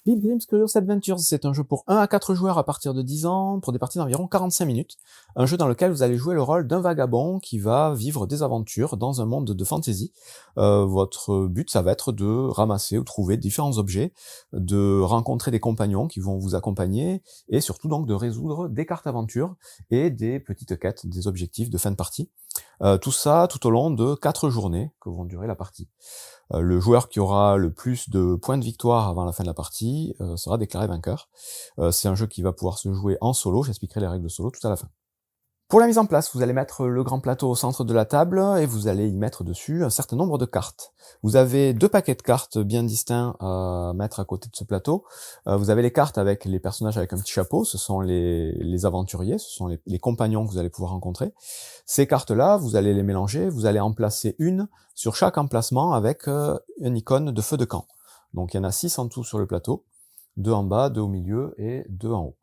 Pilgrim's Curious Adventures, c'est un jeu pour 1 à 4 joueurs à partir de 10 ans, pour des parties d'environ 45 minutes. Un jeu dans lequel vous allez jouer le rôle d'un vagabond qui va vivre des aventures dans un monde de fantasy. Votre but, ça va être de ramasser ou trouver différents objets, de rencontrer des compagnons qui vont vous accompagner, et surtout donc de résoudre des cartes aventures et des petites quêtes, des objectifs de fin de partie. Tout ça tout au long de 4 journées que vont durer la partie. Le joueur qui aura le plus de points de victoire avant la fin de la partie sera déclaré vainqueur. C'est un jeu qui va pouvoir se jouer en solo, j'expliquerai les règles de solo tout à la fin. Pour la mise en place, vous allez mettre le grand plateau au centre de la table et vous allez y mettre dessus un certain nombre de cartes. Vous avez 2 paquets de cartes bien distincts à mettre à côté de ce plateau. Vous avez les cartes avec les personnages avec un petit chapeau, ce sont les aventuriers, ce sont les compagnons que vous allez pouvoir rencontrer. Ces cartes-là, vous allez les mélanger, vous allez en placer une sur chaque emplacement avec une icône de feu de camp. Donc il y en a 6 en tout sur le plateau, 2 en bas, 2 au milieu et 2 en haut.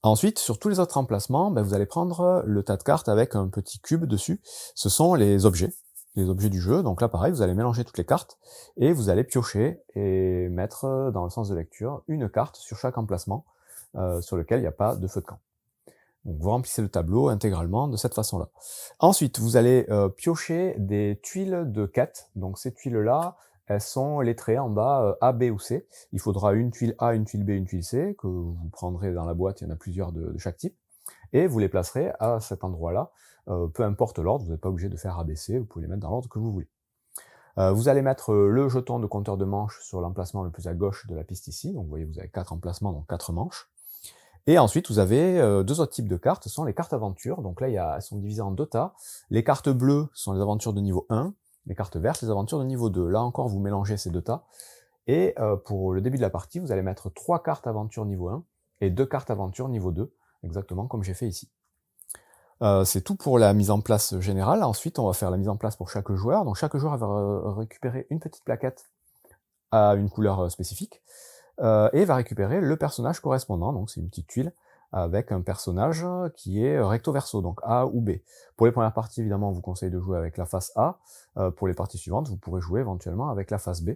Ensuite, sur tous les autres emplacements, vous allez prendre le tas de cartes avec un petit cube dessus. Ce sont les objets du jeu. Donc là, pareil, vous allez mélanger toutes les cartes et vous allez piocher et mettre dans le sens de lecture une carte sur chaque emplacement sur lequel il n'y a pas de feu de camp. Donc vous remplissez le tableau intégralement de cette façon-là. Ensuite, vous allez piocher des tuiles de quête. Donc ces tuiles-là, elles sont lettrées en bas A, B ou C. Il faudra une tuile A, une tuile B, une tuile C, que vous prendrez dans la boîte, il y en a plusieurs de chaque type. Et vous les placerez à cet endroit-là, peu importe l'ordre, vous n'êtes pas obligé de faire A, B, C, vous pouvez les mettre dans l'ordre que vous voulez. Vous allez mettre le jeton de compteur de manches sur l'emplacement le plus à gauche de la piste ici. Donc vous voyez, vous avez 4 emplacements, donc 4 manches. Et ensuite, vous avez 2 autres types de cartes, ce sont les cartes aventures. Donc là, elles sont divisées en 2 tas. Les cartes bleues sont les aventures de niveau 1, les cartes vertes, les aventures de niveau 2. Là encore, vous mélangez ces 2 tas. Et pour le début de la partie, vous allez mettre 3 cartes aventures niveau 1 et 2 cartes aventures niveau 2, exactement comme j'ai fait ici. C'est tout pour la mise en place générale. Ensuite, on va faire la mise en place pour chaque joueur. Donc chaque joueur va récupérer une petite plaquette à une couleur spécifique. Et va récupérer le personnage correspondant, donc c'est une petite tuile avec un personnage qui est recto verso, donc A ou B. Pour les premières parties, évidemment, on vous conseille de jouer avec la face A. Pour les parties suivantes, vous pourrez jouer éventuellement avec la face B.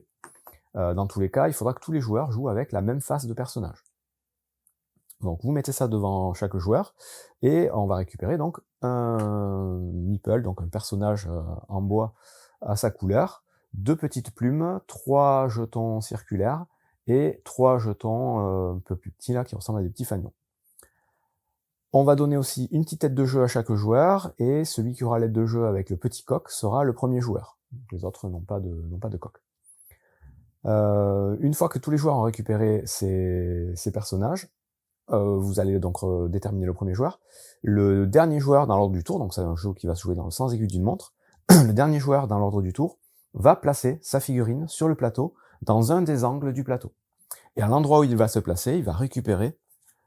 Dans tous les cas, il faudra que tous les joueurs jouent avec la même face de personnage. Donc vous mettez ça devant chaque joueur, et on va récupérer donc un meeple, donc un personnage en bois à sa couleur, 2 petites plumes, 3 jetons circulaires, et 3 jetons un peu plus petits là qui ressemblent à des petits fanions. On va donner aussi une petite tête de jeu à chaque joueur, et celui qui aura l'aide de jeu avec le petit coq sera le premier joueur. Les autres n'ont pas de coq. Une fois que tous les joueurs ont récupéré ces personnages, vous allez donc déterminer le premier joueur. Le dernier joueur dans l'ordre du tour, donc c'est un jeu qui va se jouer dans le sens aigu d'une montre, le dernier joueur dans l'ordre du tour va placer sa figurine sur le plateau dans un des angles du plateau. Et à l'endroit où il va se placer, il va récupérer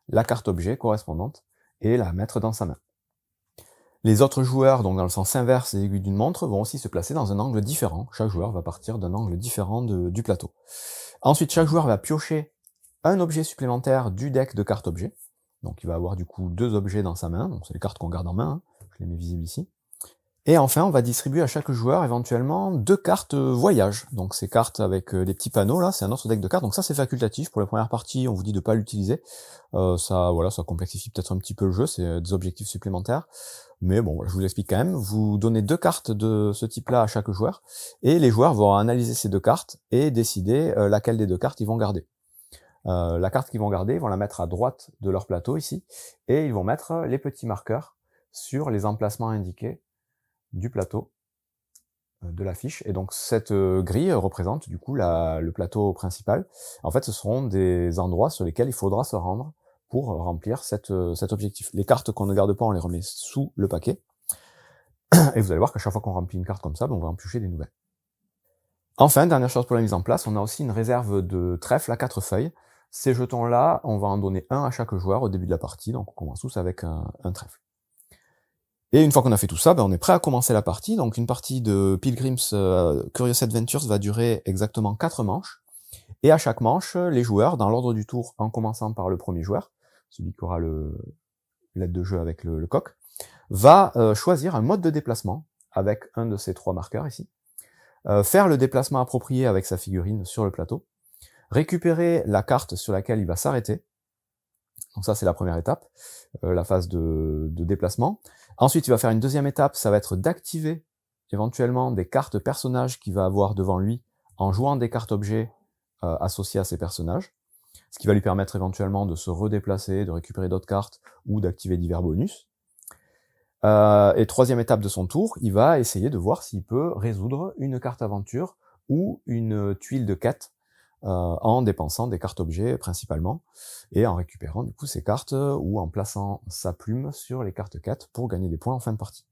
la carte objet correspondante et la mettre dans sa main. Les autres joueurs, donc dans le sens inverse des aiguilles d'une montre, vont aussi se placer dans un angle différent. Chaque joueur va partir d'un angle différent du plateau. Ensuite, chaque joueur va piocher un objet supplémentaire du deck de cartes objets. Donc il va avoir du coup 2 objets dans sa main, donc c'est les cartes qu'on garde en main, je les mets visibles ici. Et enfin, on va distribuer à chaque joueur éventuellement 2 cartes voyage. Donc ces cartes avec des petits panneaux là, c'est un autre deck de cartes. Donc ça c'est facultatif. Pour la première partie, on vous dit de pas l'utiliser. Ça complexifie peut-être un petit peu le jeu, c'est des objectifs supplémentaires. Mais bon, je vous l'explique quand même. Vous donnez 2 cartes de ce type-là à chaque joueur, et les joueurs vont analyser ces 2 cartes et décider laquelle des 2 cartes ils vont garder. La carte qu'ils vont garder, ils vont la mettre à droite de leur plateau ici, et ils vont mettre les petits marqueurs sur les emplacements indiqués du plateau de la fiche. Et donc cette grille représente du coup le plateau principal. En fait, ce seront des endroits sur lesquels il faudra se rendre pour remplir cet objectif. Les cartes qu'on ne garde pas, on les remet sous le paquet. Et vous allez voir qu'à chaque fois qu'on remplit une carte comme ça, on va en piocher des nouvelles. Enfin, dernière chose pour la mise en place, on a aussi une réserve de trèfle à 4 feuilles. Ces jetons-là, on va en donner un à chaque joueur au début de la partie, donc on commence tous avec un trèfle. Et une fois qu'on a fait tout ça, on est prêt à commencer la partie. Donc une partie de Pilgrim's Curious Adventures va durer exactement 4 manches. Et à chaque manche, les joueurs, dans l'ordre du tour, en commençant par le premier joueur, celui qui aura l'aide de jeu avec le coq, va choisir un mode de déplacement avec un de ces 3 marqueurs ici, faire le déplacement approprié avec sa figurine sur le plateau, récupérer la carte sur laquelle il va s'arrêter. Donc ça, c'est la première étape, la phase de déplacement. Ensuite, il va faire une deuxième étape, ça va être d'activer éventuellement des cartes personnages qu'il va avoir devant lui en jouant des cartes objets associées à ces personnages, ce qui va lui permettre éventuellement de se redéplacer, de récupérer d'autres cartes ou d'activer divers bonus. Et troisième étape de son tour, il va essayer de voir s'il peut résoudre une carte aventure ou une tuile de quête en dépensant des cartes objets principalement, et en récupérant du coup ces cartes ou en plaçant sa plume sur les cartes quêtes pour gagner des points en fin de partie.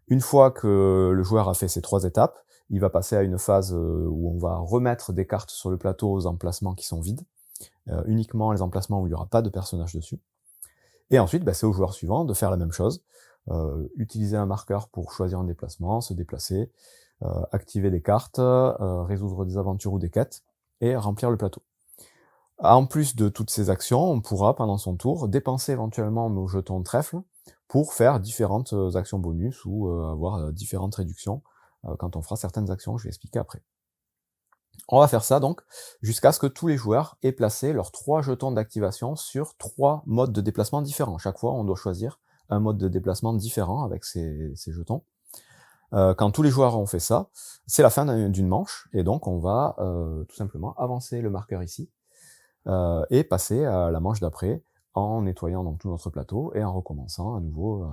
Une fois que le joueur a fait ces 3 étapes, il va passer à une phase où on va remettre des cartes sur le plateau aux emplacements qui sont vides, uniquement les emplacements où il n'y aura pas de personnage dessus. Et ensuite, c'est au joueur suivant de faire la même chose, utiliser un marqueur pour choisir un déplacement, se déplacer, activer des cartes, résoudre des aventures ou des quêtes, et remplir le plateau. En plus de toutes ces actions, on pourra, pendant son tour, dépenser éventuellement nos jetons de trèfle pour faire différentes actions bonus ou avoir différentes réductions quand on fera certaines actions, je vais expliquer après. On va faire ça donc jusqu'à ce que tous les joueurs aient placé leurs 3 jetons d'activation sur 3 modes de déplacement différents. Chaque fois, on doit choisir un mode de déplacement différent avec ces jetons. Quand tous les joueurs ont fait ça, c'est la fin d'une manche, et donc on va tout simplement avancer le marqueur ici, et passer à la manche d'après, en nettoyant donc tout notre plateau, et en recommençant un nouveau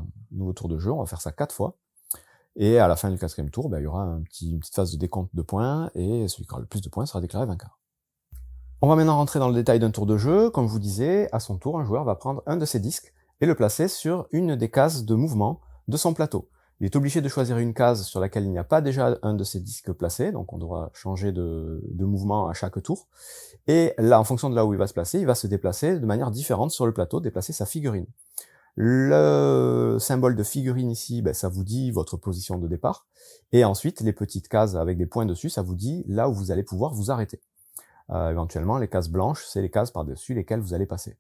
tour de jeu. On va faire ça 4 fois, et à la fin du 4e tour, il y aura une petite phase de décompte de points, et celui qui aura le plus de points sera déclaré vainqueur. On va maintenant rentrer dans le détail d'un tour de jeu. Comme je vous disais, à son tour, un joueur va prendre un de ses disques, et le placer sur une des cases de mouvement de son plateau. Il est obligé de choisir une case sur laquelle il n'y a pas déjà un de ces disques placés, donc on devra changer de mouvement à chaque tour. Et là, en fonction de là où il va se placer, il va se déplacer de manière différente sur le plateau, déplacer sa figurine. Le symbole de figurine ici, ça vous dit votre position de départ. Et ensuite, les petites cases avec des points dessus, ça vous dit là où vous allez pouvoir vous arrêter. Éventuellement, les cases blanches, c'est les cases par-dessus lesquelles vous allez passer.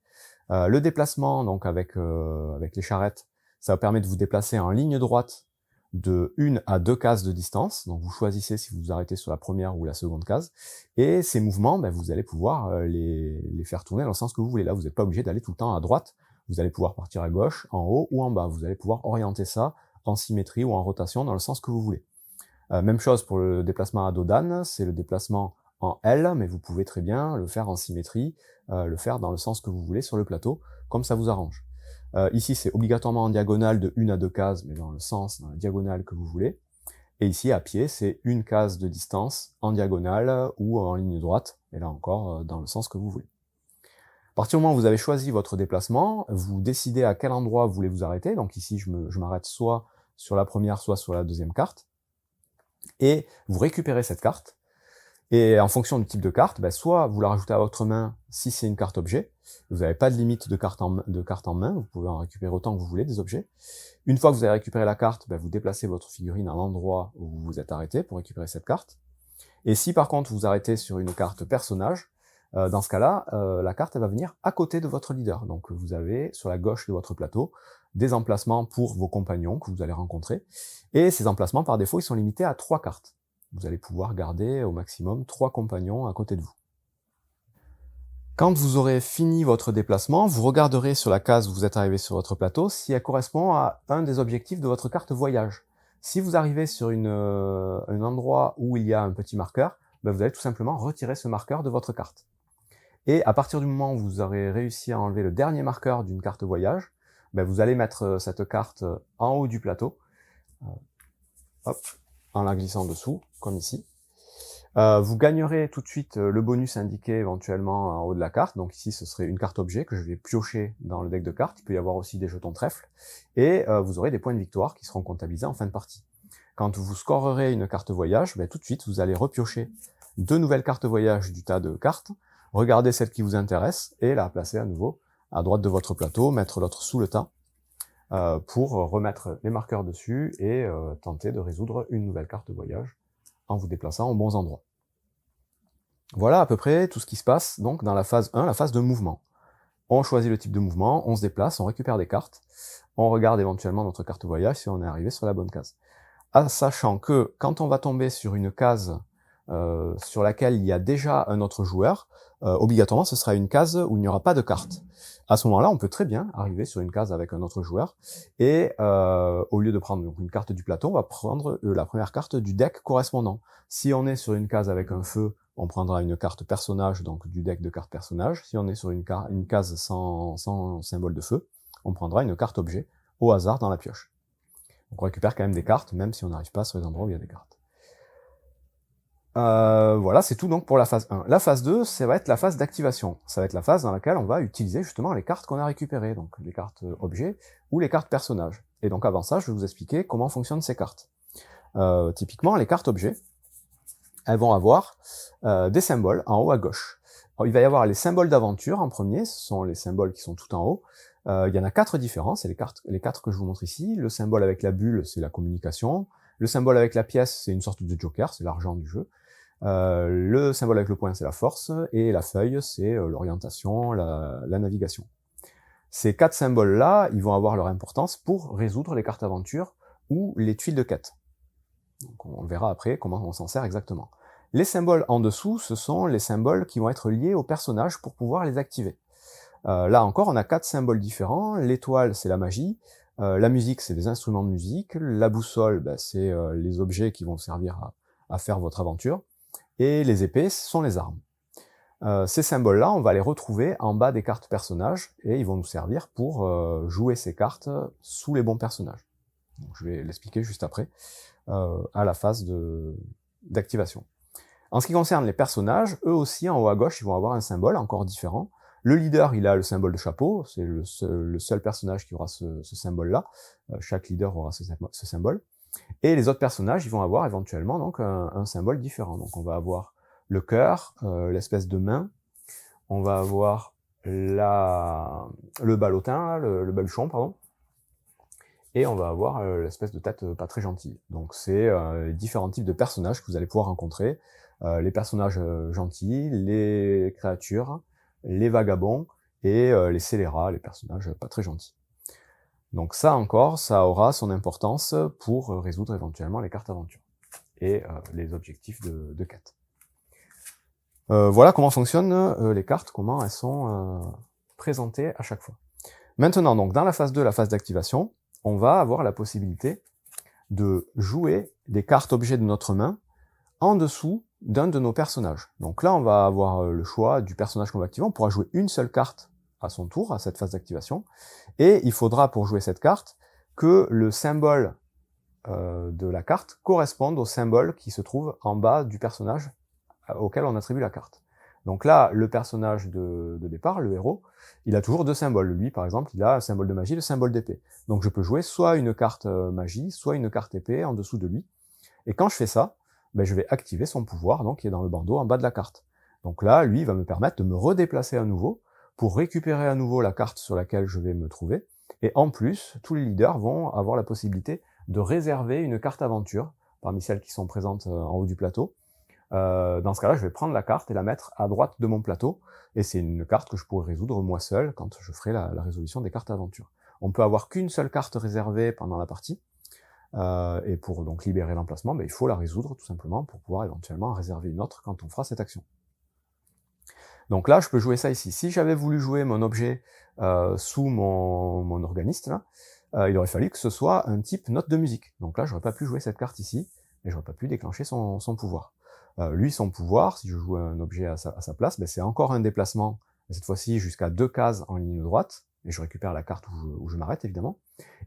Le déplacement, donc avec les charrettes, ça permet de vous déplacer en ligne droite de 1 à 2 cases de distance, donc vous choisissez si vous vous arrêtez sur la première ou la seconde case, et ces mouvements, vous allez pouvoir les faire tourner dans le sens que vous voulez. Là, vous n'êtes pas obligé d'aller tout le temps à droite, vous allez pouvoir partir à gauche, en haut ou en bas, vous allez pouvoir orienter ça en symétrie ou en rotation dans le sens que vous voulez. Même chose pour le déplacement à dos d'âne, c'est le déplacement en L, mais vous pouvez très bien le faire en symétrie, le faire dans le sens que vous voulez sur le plateau, comme ça vous arrange. Ici, c'est obligatoirement en diagonale de 1 à 2 cases, mais dans la diagonale que vous voulez. Et ici, à pied, c'est une case de distance en diagonale ou en ligne droite, et là encore, dans le sens que vous voulez. À partir du moment où vous avez choisi votre déplacement, vous décidez à quel endroit vous voulez vous arrêter. Donc ici, je m'arrête soit sur la première, soit sur la deuxième carte. Et vous récupérez cette carte. Et en fonction du type de carte, soit vous la rajoutez à votre main si c'est une carte objet, vous n'avez pas de limite de carte en main, vous pouvez en récupérer autant que vous voulez des objets. Une fois que vous avez récupéré la carte, vous déplacez votre figurine à l'endroit où vous vous êtes arrêté pour récupérer cette carte. Et si par contre vous arrêtez sur une carte personnage, dans ce cas-là, la carte elle va venir à côté de votre leader. Donc vous avez sur la gauche de votre plateau des emplacements pour vos compagnons que vous allez rencontrer. Et ces emplacements par défaut ils sont limités à 3 cartes. Vous allez pouvoir garder au maximum 3 compagnons à côté de vous. Quand vous aurez fini votre déplacement, vous regarderez sur la case où vous êtes arrivé sur votre plateau si elle correspond à un des objectifs de votre carte voyage. Si vous arrivez sur un endroit où il y a un petit marqueur, vous allez tout simplement retirer ce marqueur de votre carte. Et à partir du moment où vous aurez réussi à enlever le dernier marqueur d'une carte voyage, vous allez mettre cette carte en haut du plateau. Hop. En la glissant dessous, comme ici. Vous gagnerez tout de suite le bonus indiqué éventuellement en haut de la carte. Donc ici, ce serait une carte objet que je vais piocher dans le deck de cartes. Il peut y avoir aussi des jetons trèfle. Et vous aurez des points de victoire qui seront comptabilisés en fin de partie. Quand vous scorerez une carte voyage, tout de suite, vous allez repiocher 2 nouvelles cartes voyage du tas de cartes, regarder celle qui vous intéresse et la placer à nouveau à droite de votre plateau, mettre l'autre sous le tas, pour remettre les marqueurs dessus et tenter de résoudre une nouvelle carte voyage en vous déplaçant aux bons endroits. Voilà à peu près tout ce qui se passe donc dans la phase 1, la phase de mouvement. On choisit le type de mouvement, on se déplace, on récupère des cartes, on regarde éventuellement notre carte voyage si on est arrivé sur la bonne case. Sachant que quand on va tomber sur une case sur laquelle il y a déjà un autre joueur, obligatoirement ce sera une case où il n'y aura pas de carte. À ce moment-là, on peut très bien arriver sur une case avec un autre joueur, et au lieu de prendre donc, une carte du plateau, on va prendre la première carte du deck correspondant. Si on est sur une case avec un feu, on prendra une carte personnage, donc du deck de cartes personnage. Si on est sur une case sans symbole de feu, on prendra une carte objet au hasard dans la pioche. Donc on récupère quand même des cartes, même si on n'arrive pas sur les endroits où il y a des cartes. Voilà, c'est tout donc pour la phase 1. La phase 2, ça va être la phase d'activation. Ça va être la phase dans laquelle on va utiliser justement les cartes qu'on a récupérées, donc les cartes objets ou les cartes personnages. Et donc avant ça, je vais vous expliquer comment fonctionnent ces cartes. Typiquement, les cartes objets, elles vont avoir des symboles en haut à gauche. Alors, il va y avoir les symboles d'aventure en premier, ce sont les symboles qui sont tout en haut. Il y en a 4 différents, c'est les quatre que je vous montre ici. Le symbole avec la bulle, c'est la communication. Le symbole avec la pièce, c'est une sorte de joker, c'est l'argent du jeu. Le symbole avec le point, c'est la force, et la feuille, c'est l'orientation, la navigation. Ces 4 symboles-là, ils vont avoir leur importance pour résoudre les cartes aventure ou les tuiles de quête. Donc on verra après comment on s'en sert exactement. Les symboles en dessous, ce sont les symboles qui vont être liés aux personnages pour pouvoir les activer. Là encore, on a 4 symboles différents. L'étoile, c'est la magie. La musique, c'est des instruments de musique. La boussole, c'est les objets qui vont servir à faire votre aventure. Et les épées, ce sont les armes. Ces symboles-là, on va les retrouver en bas des cartes personnages, et ils vont nous servir pour jouer ces cartes sous les bons personnages. Donc, je vais l'expliquer juste après, à la phase d'activation. En ce qui concerne les personnages, eux aussi, en haut à gauche, ils vont avoir un symbole encore différent. Le leader, il a le symbole de chapeau, c'est le seul personnage qui aura ce symbole-là. Chaque leader aura ce symbole. Et les autres personnages, ils vont avoir éventuellement donc un symbole différent. Donc on va avoir le cœur, l'espèce de main, on va avoir le ballotin, le baluchon, pardon, et on va avoir l'espèce de tête pas très gentille. Donc c'est différents types de personnages que vous allez pouvoir rencontrer. Les personnages gentils, les créatures, les vagabonds, et les scélérats, les personnages pas très gentils. Donc ça encore, ça aura son importance pour résoudre éventuellement les cartes aventure et les objectifs de quête. Voilà comment fonctionnent les cartes, comment elles sont présentées à chaque fois. Maintenant, donc dans la phase 2, la phase d'activation, on va avoir la possibilité de jouer des cartes objets de notre main en dessous d'un de nos personnages. Donc là, on va avoir le choix du personnage qu'on va activer. On pourra jouer une seule carte à son tour, à cette phase d'activation, et il faudra, pour jouer cette carte, que le symbole de la carte corresponde au symbole qui se trouve en bas du personnage auquel on attribue la carte. Donc là, le personnage de départ, le héros, il a toujours 2 symboles. Lui, par exemple, il a un symbole de magie, le symbole d'épée. Donc je peux jouer soit une carte magie, soit une carte épée en dessous de lui. Et quand je fais ça, je vais activer son pouvoir, donc qui est dans le bandeau en bas de la carte. Donc là, lui, il va me permettre de me redéplacer à nouveau pour récupérer à nouveau la carte sur laquelle je vais me trouver. Et en plus, tous les leaders vont avoir la possibilité de réserver une carte aventure parmi celles qui sont présentes en haut du plateau. Dans ce cas-là, je vais prendre la carte et la mettre à droite de mon plateau, et c'est une carte que je pourrais résoudre moi seul quand je ferai la résolution des cartes aventure. On peut avoir qu'une seule carte réservée pendant la partie, et pour donc libérer l'emplacement, il faut la résoudre tout simplement pour pouvoir éventuellement réserver une autre quand on fera cette action. Donc là, je peux jouer ça ici. Si j'avais voulu jouer mon objet sous mon organiste, là, il aurait fallu que ce soit un type note de musique. Donc là, j'aurais pas pu jouer cette carte ici, et j'aurais pas pu déclencher son pouvoir. Lui, son pouvoir, si je joue un objet à sa place, c'est encore un déplacement, cette fois-ci jusqu'à 2 cases en ligne droite, et je récupère la carte où je m'arrête, évidemment.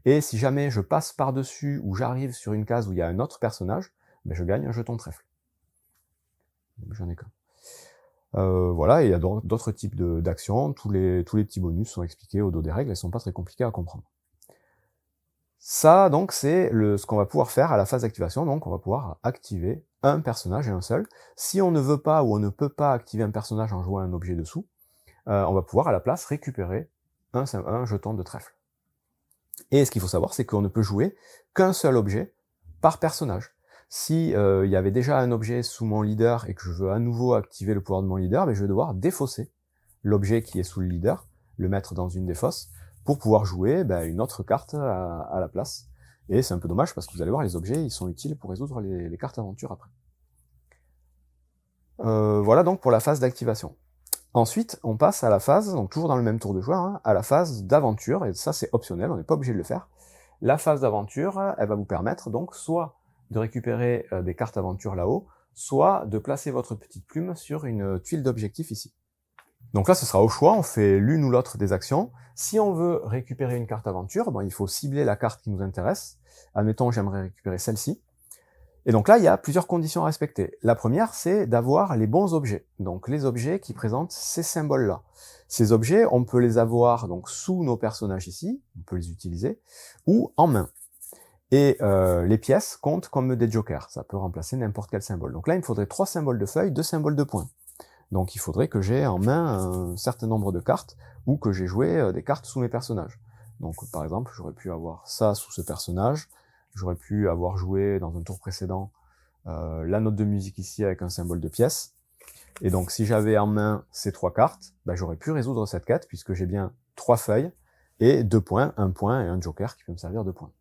Et si jamais je passe par-dessus, ou j'arrive sur une case où il y a un autre personnage, je gagne un jeton trèfle. J'en ai qu'un. Voilà, et il y a d'autres types d'actions, tous les petits bonus sont expliqués au dos des règles, elles sont pas très compliquées à comprendre. Ça, donc, c'est ce qu'on va pouvoir faire à la phase d'activation, donc on va pouvoir activer un personnage et un seul. Si on ne veut pas ou on ne peut pas activer un personnage en jouant un objet dessous, on va pouvoir à la place récupérer un jeton de trèfle. Et ce qu'il faut savoir, c'est qu'on ne peut jouer qu'un seul objet par personnage. Si il y avait déjà un objet sous mon leader et que je veux à nouveau activer le pouvoir de mon leader, je vais devoir défausser l'objet qui est sous le leader, le mettre dans une des fosses, pour pouvoir jouer une autre carte à la place. Et c'est un peu dommage parce que vous allez voir, les objets, ils sont utiles pour résoudre les cartes aventures après. Voilà donc pour la phase d'activation. Ensuite, on passe à la phase, donc toujours dans le même tour de joueur, hein, à la phase d'aventure, et ça c'est optionnel, on n'est pas obligé de le faire. La phase d'aventure, elle va vous permettre donc soit de récupérer des cartes aventure là-haut, soit de placer votre petite plume sur une tuile d'objectif ici. Donc là, ce sera au choix, on fait l'une ou l'autre des actions. Si on veut récupérer une carte aventure, bon, il faut cibler la carte qui nous intéresse. Admettons, j'aimerais récupérer celle-ci. Et donc là, il y a plusieurs conditions à respecter. La première, c'est d'avoir les bons objets. Donc les objets qui présentent ces symboles-là. Ces objets, on peut les avoir donc sous nos personnages ici, on peut les utiliser, ou en main. Et les pièces comptent comme des jokers, ça peut remplacer n'importe quel symbole. Donc là, il me faudrait 3 symboles de feuilles, 2 symboles de points. Donc il faudrait que j'ai en main un certain nombre de cartes, ou que j'ai joué des cartes sous mes personnages. Donc par exemple, j'aurais pu avoir ça sous ce personnage, j'aurais pu avoir joué dans un tour précédent la note de musique ici avec un symbole de pièce. Et donc si j'avais en main ces 3 cartes, ben, j'aurais pu résoudre cette quête, puisque j'ai bien 3 feuilles, et 2 points, un point et un joker qui peut me servir de point.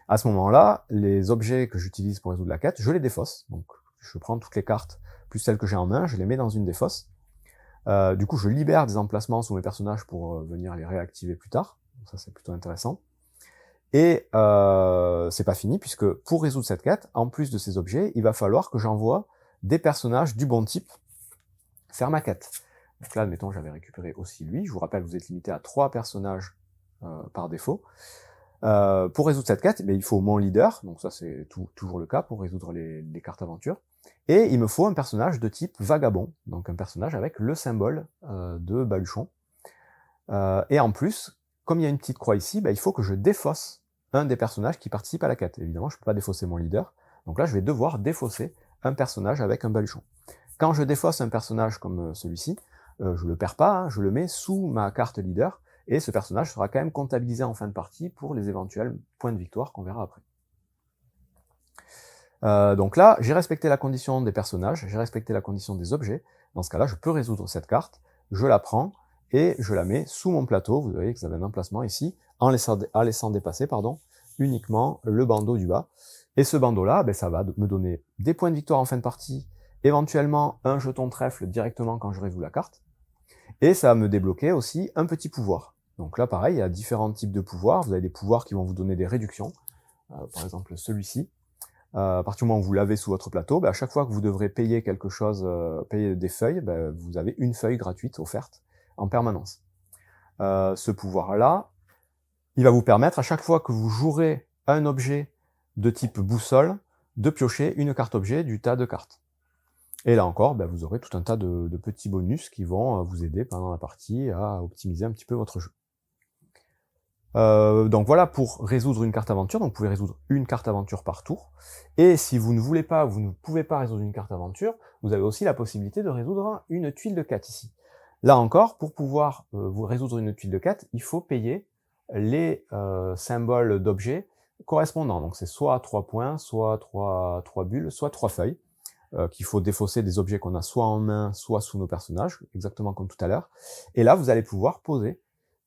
À ce moment-là, les objets que j'utilise pour résoudre la quête, je les défausse. Donc je prends toutes les cartes, plus celles que j'ai en main, je les mets dans une des fosses. Du coup, je libère des emplacements sous mes personnages pour venir les réactiver plus tard. Donc ça, c'est plutôt intéressant. Et c'est pas fini, puisque pour résoudre cette quête, en plus de ces objets, il va falloir que j'envoie des personnages du bon type faire ma quête. Donc là, admettons, j'avais récupéré aussi lui. Je vous rappelle, vous êtes limité à 3 personnages par défaut. Pour résoudre cette quête, il faut mon leader, donc ça c'est toujours le cas pour résoudre les cartes aventure, et il me faut un personnage de type vagabond, donc un personnage avec le symbole de baluchon. Et en plus, comme il y a une petite croix ici, il faut que je défausse un des personnages qui participent à la quête. Évidemment, je ne peux pas défausser mon leader, donc là je vais devoir défausser un personnage avec un baluchon. Quand je défausse un personnage comme celui-ci, je le perds pas, hein, je le mets sous ma carte leader, et ce personnage sera quand même comptabilisé en fin de partie pour les éventuels points de victoire qu'on verra après. Donc là, j'ai respecté la condition des personnages, j'ai respecté la condition des objets. Dans ce cas-là, je peux résoudre cette carte, je la prends et je la mets sous mon plateau. Vous voyez que vous avez un emplacement ici, en laissant dépasser uniquement le bandeau du bas. Et ce bandeau-là, ça va me donner des points de victoire en fin de partie, éventuellement un jeton trèfle directement quand je résous la carte. Et ça va me débloquer aussi un petit pouvoir. Donc là, pareil, il y a différents types de pouvoirs. Vous avez des pouvoirs qui vont vous donner des réductions. Par exemple, celui-ci. À partir du moment où vous l'avez sous votre plateau, à chaque fois que vous devrez payer quelque chose, payer des feuilles, vous avez une feuille gratuite offerte en permanence. Ce pouvoir-là, il va vous permettre, à chaque fois que vous jouerez un objet de type boussole, de piocher une carte objet du tas de cartes. Et là encore, vous aurez tout un tas de petits bonus qui vont vous aider pendant la partie à optimiser un petit peu votre jeu. Donc voilà pour résoudre une carte aventure. Donc vous pouvez résoudre une carte aventure par tour. Et si vous ne voulez pas, vous ne pouvez pas résoudre une carte aventure, vous avez aussi la possibilité de résoudre une tuile de quête ici. Là encore, pour pouvoir vous résoudre une tuile de quête, il faut payer les symboles d'objets correspondants. Donc c'est soit 3 points, soit 3 bulles, soit 3 feuilles. Qu'il faut défausser des objets qu'on a soit en main, soit sous nos personnages, exactement comme tout à l'heure. Et là, vous allez pouvoir poser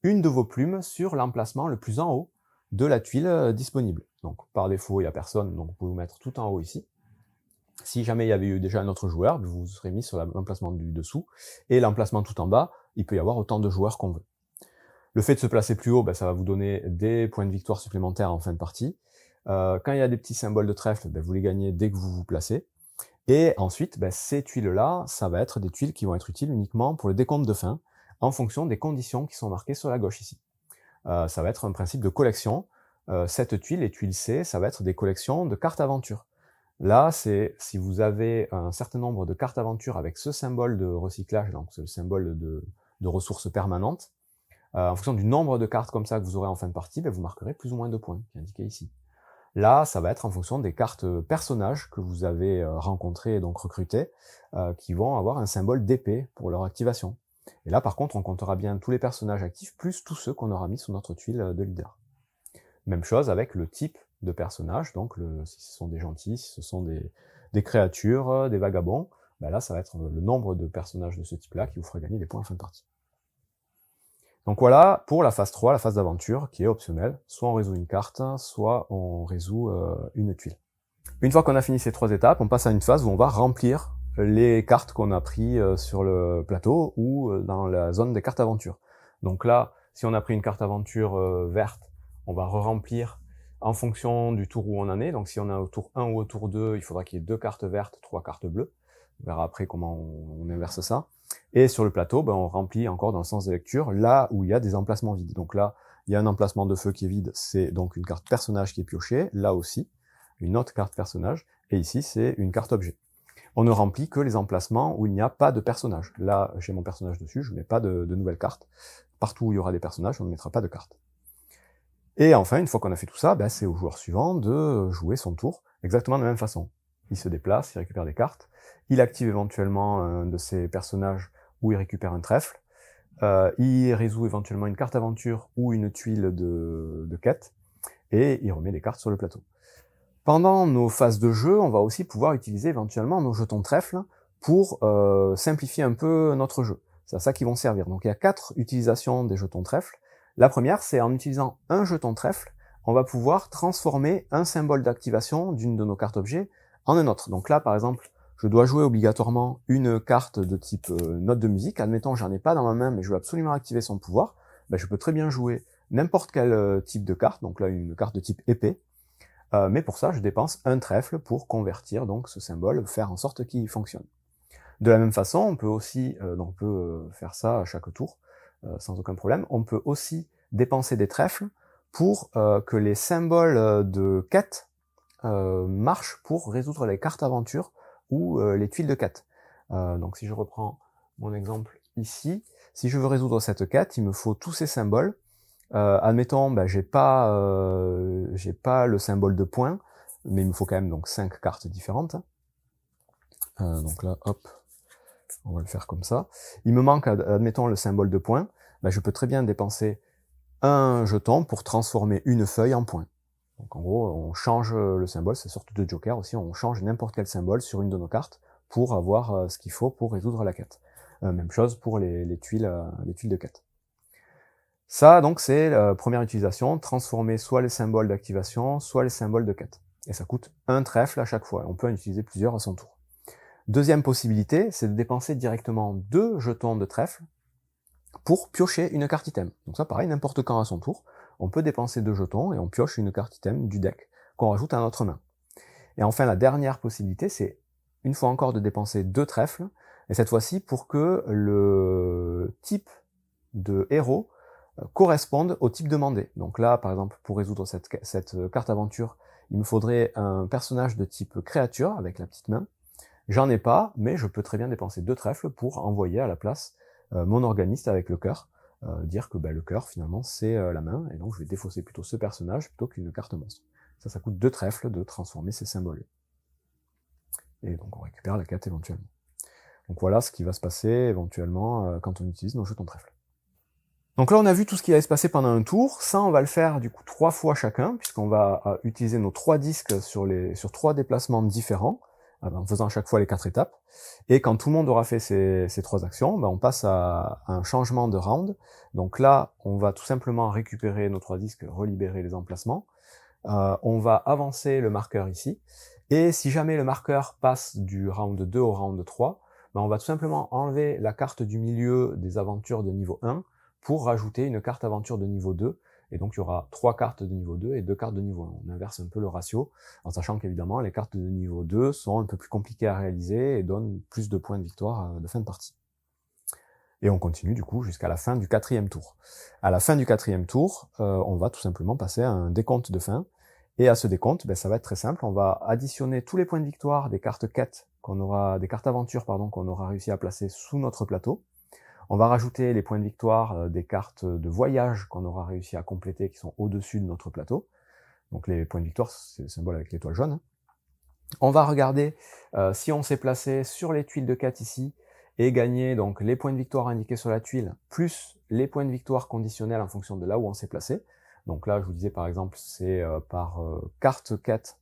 une de vos plumes sur l'emplacement le plus en haut de la tuile disponible. Donc par défaut, il n'y a personne, donc vous pouvez vous mettre tout en haut ici. Si jamais il y avait eu déjà un autre joueur, vous serez mis sur l'emplacement du dessous, et l'emplacement tout en bas, il peut y avoir autant de joueurs qu'on veut. Le fait de se placer plus haut, ça va vous donner des points de victoire supplémentaires en fin de partie. Quand il y a des petits symboles de trèfle, vous les gagnez dès que vous vous placez. Et ensuite, ces tuiles-là, ça va être des tuiles qui vont être utiles uniquement pour le décompte de fin, en fonction des conditions qui sont marquées sur la gauche ici. Ça va être un principe de collection. Cette tuile, les tuiles C, ça va être des collections de cartes aventure. Là, c'est si vous avez un certain nombre de cartes aventure avec ce symbole de recyclage, donc c'est le symbole de ressources permanentes, en fonction du nombre de cartes comme ça que vous aurez en fin de partie, vous marquerez plus ou moins de points, qui est indiqué ici. Là, ça va être en fonction des cartes personnages que vous avez rencontrés et donc recrutés, qui vont avoir un symbole d'épée pour leur activation. Et là, par contre, on comptera bien tous les personnages actifs, plus tous ceux qu'on aura mis sur notre tuile de leader. Même chose avec le type de personnage, donc si ce sont des gentils, si ce sont des créatures, des vagabonds, là, ça va être le nombre de personnages de ce type-là qui vous fera gagner des points en fin de partie. Donc voilà pour la phase 3, la phase d'aventure, qui est optionnelle. Soit on résout une carte, soit on résout une tuile. Une fois qu'on a fini ces 3 étapes, on passe à une phase où on va remplir les cartes qu'on a pris sur le plateau ou dans la zone des cartes aventures. Donc là, si on a pris une carte aventure verte, on va re-remplir en fonction du tour où on en est. Donc si on est au tour 1 ou au tour 2, il faudra qu'il y ait 2 cartes vertes, 3 cartes bleues. On verra après comment on inverse ça. Et sur le plateau, on remplit encore dans le sens de lecture, là où il y a des emplacements vides. Donc là, il y a un emplacement de feu qui est vide, c'est donc une carte personnage qui est piochée, là aussi, une autre carte personnage, et ici c'est une carte objet. On ne remplit que les emplacements où il n'y a pas de personnage. Là, j'ai mon personnage dessus, je ne mets pas de nouvelles cartes. Partout où il y aura des personnages, on ne mettra pas de cartes. Et enfin, une fois qu'on a fait tout ça, c'est au joueur suivant de jouer son tour, exactement de la même façon. Il se déplace, il récupère des cartes, il active éventuellement un de ses personnages où il récupère un trèfle, il résout éventuellement une carte aventure ou une tuile de quête, et il remet des cartes sur le plateau. Pendant nos phases de jeu, on va aussi pouvoir utiliser éventuellement nos jetons trèfle pour simplifier un peu notre jeu. C'est à ça qu'ils vont servir. Donc il y a 4 utilisations des jetons trèfle. La première, c'est en utilisant un jeton trèfle, on va pouvoir transformer un symbole d'activation d'une de nos cartes objets en un autre. Donc là, par exemple, je dois jouer obligatoirement une carte de type note de musique. Admettons, j'en ai pas dans ma main, mais je veux absolument activer son pouvoir. Je peux très bien jouer n'importe quel type de carte, donc là une carte de type épée. Mais pour ça, je dépense un trèfle pour convertir donc ce symbole, faire en sorte qu'il fonctionne. De la même façon, on peut aussi, on peut faire ça à chaque tour, sans aucun problème. On peut aussi dépenser des trèfles pour que les symboles de quête marchent pour résoudre les cartes aventures ou les tuiles de quête. Donc si je reprends mon exemple ici, si je veux résoudre cette quête, il me faut tous ces symboles. Admettons, j'ai pas le symbole de point, mais il me faut quand même donc 5 cartes différentes. Donc là, hop, on va le faire comme ça. Il me manque, admettons, le symbole de point. Je peux très bien dépenser un jeton pour transformer une feuille en point. Donc en gros, on change le symbole, c'est une sorte de joker aussi, on change n'importe quel symbole sur une de nos cartes pour avoir ce qu'il faut pour résoudre la quête. Même chose pour les tuiles de quête. Ça, donc, c'est la première utilisation, transformer soit les symboles d'activation, soit les symboles de quête. Et ça coûte un trèfle à chaque fois. On peut en utiliser plusieurs à son tour. Deuxième possibilité, c'est de dépenser directement 2 jetons de trèfle pour piocher une carte item. Donc ça, pareil, n'importe quand à son tour, on peut dépenser 2 jetons et on pioche une carte item du deck qu'on rajoute à notre main. Et enfin, la dernière possibilité, c'est une fois encore de dépenser 2 trèfles, et cette fois-ci pour que le type de héros corresponde au type demandé. Donc là, par exemple, pour résoudre cette carte aventure, il me faudrait un personnage de type créature avec la petite main. J'en ai pas, mais je peux très bien dépenser 2 trèfles pour envoyer à la place mon organiste avec le cœur, dire que le cœur finalement c'est la main, et donc je vais défausser plutôt ce personnage plutôt qu'une carte monstre. Ça coûte 2 trèfles de transformer ces symboles. Et donc on récupère la quête éventuellement. Donc voilà ce qui va se passer éventuellement quand on utilise nos jetons trèfles. Donc là, on a vu tout ce qui allait se passer pendant un tour. Ça, on va le faire du coup 3 fois chacun, puisqu'on va utiliser nos 3 disques sur 3 déplacements différents, en faisant à chaque fois les 4 étapes. Et quand tout le monde aura fait ces 3 actions, on passe à un changement de round. Donc là, on va tout simplement récupérer nos 3 disques, relibérer les emplacements. On va avancer le marqueur ici. Et si jamais le marqueur passe du round 2 au round 3, on va tout simplement enlever la carte du milieu des aventures de niveau 1, pour rajouter une carte aventure de niveau 2, et donc il y aura 3 cartes de niveau 2 et 2 cartes de niveau 1. On inverse un peu le ratio, en sachant qu'évidemment les cartes de niveau 2 sont un peu plus compliquées à réaliser et donnent plus de points de victoire de fin de partie. Et on continue du coup jusqu'à la fin du 4e tour. À la fin du 4e tour, on va tout simplement passer à un décompte de fin, et à ce décompte, ça va être très simple, on va additionner tous les points de victoire des cartes quêtes des cartes aventures qu'on aura réussi à placer sous notre plateau. On va rajouter les points de victoire des cartes de voyage qu'on aura réussi à compléter, qui sont au-dessus de notre plateau. Donc les points de victoire, c'est le symbole avec l'étoile jaune. On va regarder si on s'est placé sur les tuiles de quête ici, et gagner donc les points de victoire indiqués sur la tuile, plus les points de victoire conditionnels en fonction de là où on s'est placé. Donc là, je vous disais par exemple, c'est par carte quête,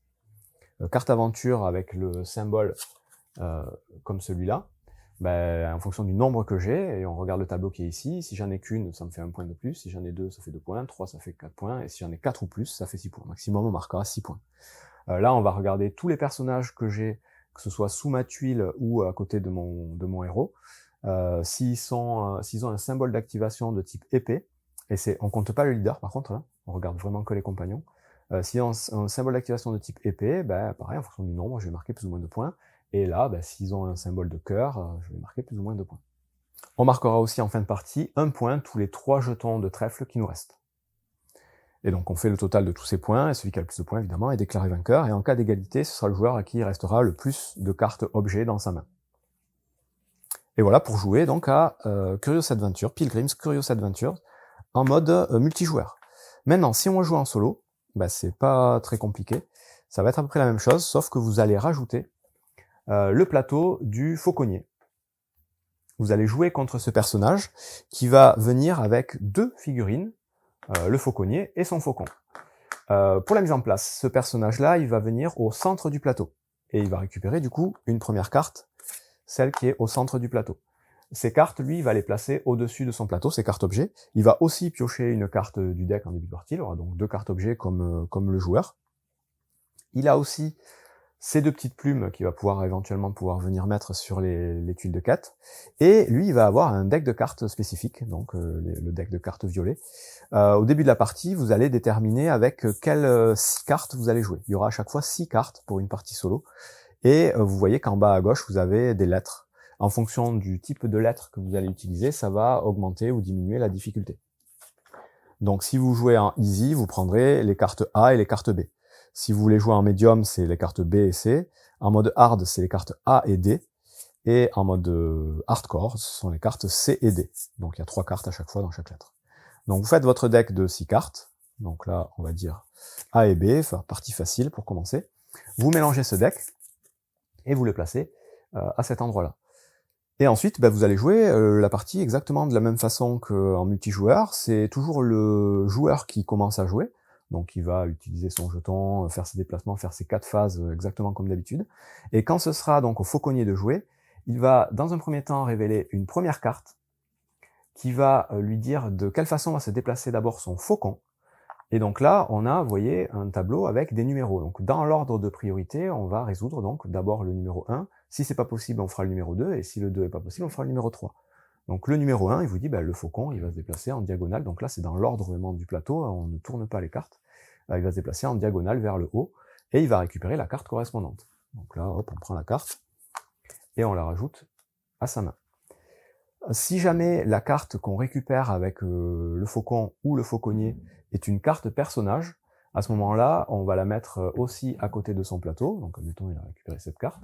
carte aventure avec le symbole comme celui-là. En fonction du nombre que j'ai, et on regarde le tableau qui est ici, si j'en ai qu'une, ça me fait 1 point de plus, si j'en ai 2, ça fait 2 points, 3, ça fait 4 points, et si j'en ai 4 ou plus, ça fait 6 points. Maximum, on marquera 6 points. Là, on va regarder tous les personnages que j'ai que ce soit sous ma tuile ou à côté de mon héros. S'ils ont un symbole d'activation de type épée, et on compte pas le leader par contre, là, on regarde vraiment que les compagnons. S'ils ont un symbole d'activation de type épée, ben, pareil, en fonction du nombre, je vais marquer plus ou moins de points. Et là, ben, s'ils ont un symbole de cœur, je vais marquer plus ou moins de points. On marquera aussi en fin de partie un point tous les 3 jetons de trèfle qui nous restent. Et donc on fait le total de tous ces points, et celui qui a le plus de points évidemment est déclaré vainqueur, et en cas d'égalité, ce sera le joueur à qui il restera le plus de cartes objets dans sa main. Et voilà pour jouer donc à Curious Adventure, Pilgrim's Curious Adventure, en mode multijoueur. Maintenant, si on joue en solo, bah, c'est pas très compliqué, ça va être à peu près la même chose, sauf que vous allez rajouter le plateau du fauconnier. Vous allez jouer contre ce personnage qui va venir avec 2 figurines, le fauconnier et son faucon. Pour la mise en place, ce personnage-là, il va venir au centre du plateau. Et il va récupérer du coup une première carte, celle qui est au centre du plateau. Ces cartes, lui, il va les placer au-dessus de son plateau, ces cartes objets. Il va aussi piocher une carte du deck en début de partie, il aura donc 2 cartes objets comme le joueur. Il a aussi ces 2 petites plumes qu'il va éventuellement venir mettre sur les tuiles de quête. Et lui, il va avoir un deck de cartes spécifique, donc le deck de cartes violet. Au début de la partie, vous allez déterminer avec quelles 6 cartes vous allez jouer. Il y aura à chaque fois 6 cartes pour une partie solo. Et vous voyez qu'en bas à gauche, vous avez des lettres. En fonction du type de lettres que vous allez utiliser, ça va augmenter ou diminuer la difficulté. Donc si vous jouez en easy, vous prendrez les cartes A et les cartes B. Si vous voulez jouer en medium, c'est les cartes B et C. En mode hard, c'est les cartes A et D. Et en mode hardcore, ce sont les cartes C et D. Donc il y a 3 cartes à chaque fois dans chaque lettre. Donc vous faites votre deck de 6 cartes. Donc là, on va dire A et B, enfin, partie facile pour commencer. Vous mélangez ce deck et vous le placez à cet endroit-là. Et ensuite, vous allez jouer la partie exactement de la même façon qu'en multijoueur. C'est toujours le joueur qui commence à jouer. Donc il va utiliser son jeton, faire ses déplacements, faire ses 4 phases exactement comme d'habitude. Et quand ce sera donc au fauconnier de jouer, il va dans un premier temps révéler une première carte qui va lui dire de quelle façon va se déplacer d'abord son faucon. Et donc là, on a, vous voyez, un tableau avec des numéros. Donc dans l'ordre de priorité, on va résoudre donc d'abord le numéro 1. Si c'est pas possible, on fera le numéro 2. Et si le 2 est pas possible, on fera le numéro 3. Donc le numéro 1, il vous dit, le faucon, il va se déplacer en diagonale. Donc là, c'est dans l'ordre vraiment du plateau. On ne tourne pas les cartes. Il va se déplacer en diagonale vers le haut. Et il va récupérer la carte correspondante. Donc là, hop, on prend la carte. Et on la rajoute à sa main. Si jamais la carte qu'on récupère avec le faucon ou le fauconnier est une carte personnage, à ce moment-là, on va la mettre aussi à côté de son plateau. Donc, admettons, il a récupéré cette carte.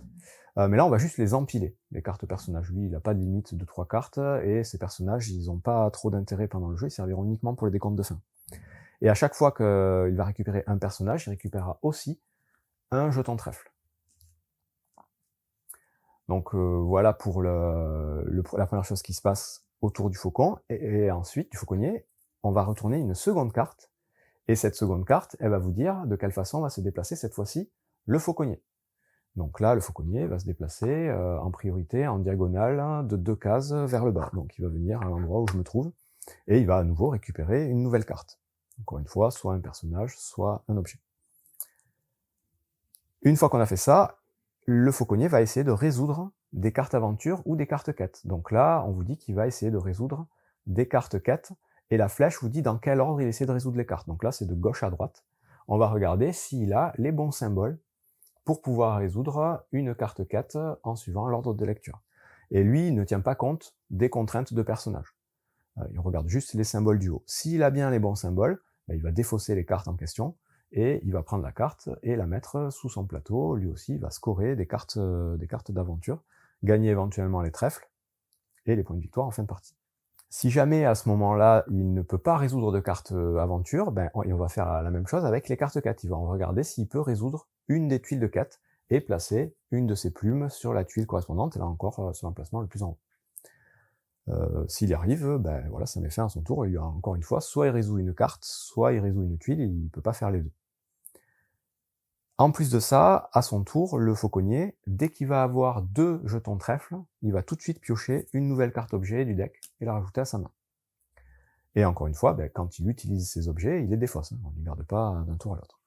Mais là, on va juste les empiler, les cartes personnages. Lui, il n'a pas de limite de 3 cartes, et ces personnages, ils n'ont pas trop d'intérêt pendant le jeu, ils serviront uniquement pour les décomptes de fin. Et à chaque fois qu'il va récupérer un personnage, il récupérera aussi un jeton trèfle. Donc voilà pour la première chose qui se passe autour du faucon, et ensuite du fauconnier, on va retourner une seconde carte, et cette seconde carte, elle va vous dire de quelle façon va se déplacer cette fois-ci le fauconnier. Donc là, le fauconnier va se déplacer en priorité en diagonale de 2 cases vers le bas. Donc il va venir à l'endroit où je me trouve, et il va à nouveau récupérer une nouvelle carte. Encore une fois, soit un personnage, soit un objet. Une fois qu'on a fait ça, le fauconnier va essayer de résoudre des cartes aventure ou des cartes quêtes. Donc là, on vous dit qu'il va essayer de résoudre des cartes quêtes, et la flèche vous dit dans quel ordre il essaie de résoudre les cartes. Donc là, c'est de gauche à droite. On va regarder s'il a les bons symboles pour pouvoir résoudre une carte quête en suivant l'ordre de lecture. Et lui, il ne tient pas compte des contraintes de personnage. Il regarde juste les symboles du haut. S'il a bien les bons symboles, il va défausser les cartes en question, et il va prendre la carte et la mettre sous son plateau. Lui aussi, il va scorer des cartes d'aventure, gagner éventuellement les trèfles et les points de victoire en fin de partie. Si jamais à ce moment-là, il ne peut pas résoudre de cartes aventure, on va faire la même chose avec les cartes quêtes. Il va regarder s'il peut résoudre une des tuiles de quête et placer une de ses plumes sur la tuile correspondante, et là encore sur l'emplacement le plus en haut. S'il y arrive, voilà, ça met fin à son tour. Il y aura encore une fois, soit il résout une carte, soit il résout une tuile, il ne peut pas faire les deux. En plus de ça, à son tour, le fauconnier, dès qu'il va avoir 2 jetons trèfle, il va tout de suite piocher une nouvelle carte objet du deck et la rajouter à sa main. Et encore une fois, quand il utilise ces objets, il les défausse, on ne les garde pas d'un tour à l'autre.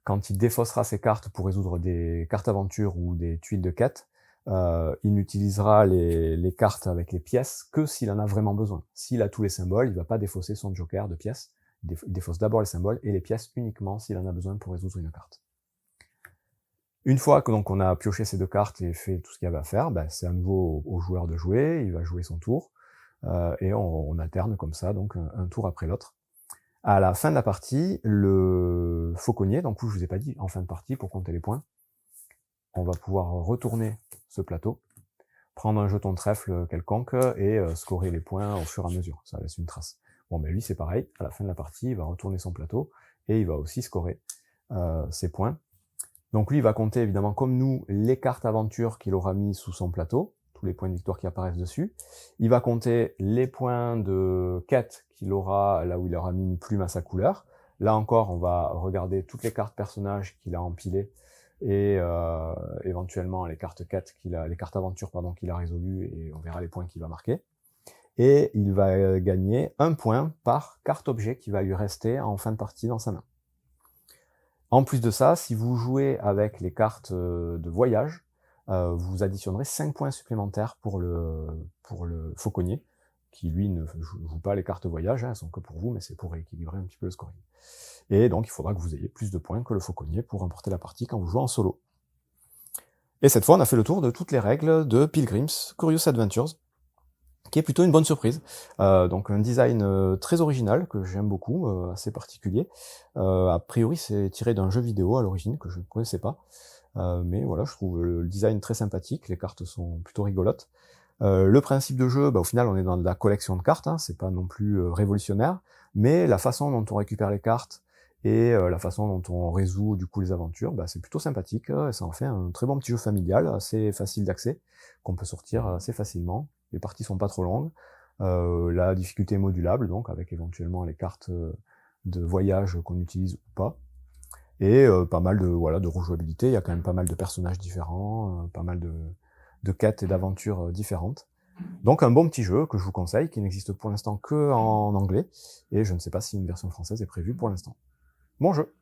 quand il défaussera ses cartes pour résoudre des cartes aventure ou des tuiles de quête, il n'utilisera les cartes avec les pièces que s'il en a vraiment besoin. S'il a tous les symboles, il va pas défausser son joker de pièces. Il défausse d'abord les symboles et les pièces uniquement s'il en a besoin pour résoudre une carte. Une fois que donc on a pioché ces deux cartes et fait tout ce qu'il y avait à faire, c'est à nouveau au joueur de jouer, il va jouer son tour, et on alterne comme ça, donc un tour après l'autre. À la fin de la partie, le fauconnier, donc je vous ai pas dit, en fin de partie, pour compter les points, on va pouvoir retourner ce plateau, prendre un jeton trèfle quelconque et scorer les points au fur et à mesure, ça laisse une trace. Bon, lui c'est pareil, à la fin de la partie, il va retourner son plateau et il va aussi scorer ses points. Donc lui, il va compter évidemment comme nous les cartes aventure qu'il aura mis sous son plateau, tous les points de victoire qui apparaissent dessus. Il va compter les points de quête qu'il aura là où il aura mis une plume à sa couleur. Là encore, on va regarder toutes les cartes personnages qu'il a empilées et éventuellement les cartes quête les cartes aventure qu'il a résolues et on verra les points qu'il va marquer. Et il va gagner 1 point par carte objet qui va lui rester en fin de partie dans sa main. En plus de ça, si vous jouez avec les cartes de voyage, vous additionnerez 5 points supplémentaires pour le fauconnier, qui lui ne joue pas les cartes voyage, elles sont que pour vous, mais c'est pour équilibrer un petit peu le scoring. Et donc il faudra que vous ayez plus de points que le fauconnier pour remporter la partie quand vous jouez en solo. Et cette fois, on a fait le tour de toutes les règles de Pilgrim's Curious Adventures, qui est plutôt une bonne surprise. Donc un design très original, que j'aime beaucoup, assez particulier. A priori, c'est tiré d'un jeu vidéo à l'origine, que je ne connaissais pas. Mais voilà, je trouve le design très sympathique, les cartes sont plutôt rigolotes. Le principe de jeu, au final, on est dans de la collection de cartes, hein, c'est pas non plus révolutionnaire, mais la façon dont on récupère les cartes et la façon dont on résout du coup les aventures, c'est plutôt sympathique, et ça en fait un très bon petit jeu familial, assez facile d'accès, qu'on peut sortir assez facilement. Les parties sont pas trop longues, la difficulté est modulable, donc avec éventuellement les cartes de voyage qu'on utilise ou pas, et pas mal de rejouabilité, il y a quand même pas mal de personnages différents, pas mal de quêtes et d'aventures différentes. Donc un bon petit jeu que je vous conseille, qui n'existe pour l'instant que en anglais, et je ne sais pas si une version française est prévue pour l'instant. Bon jeu!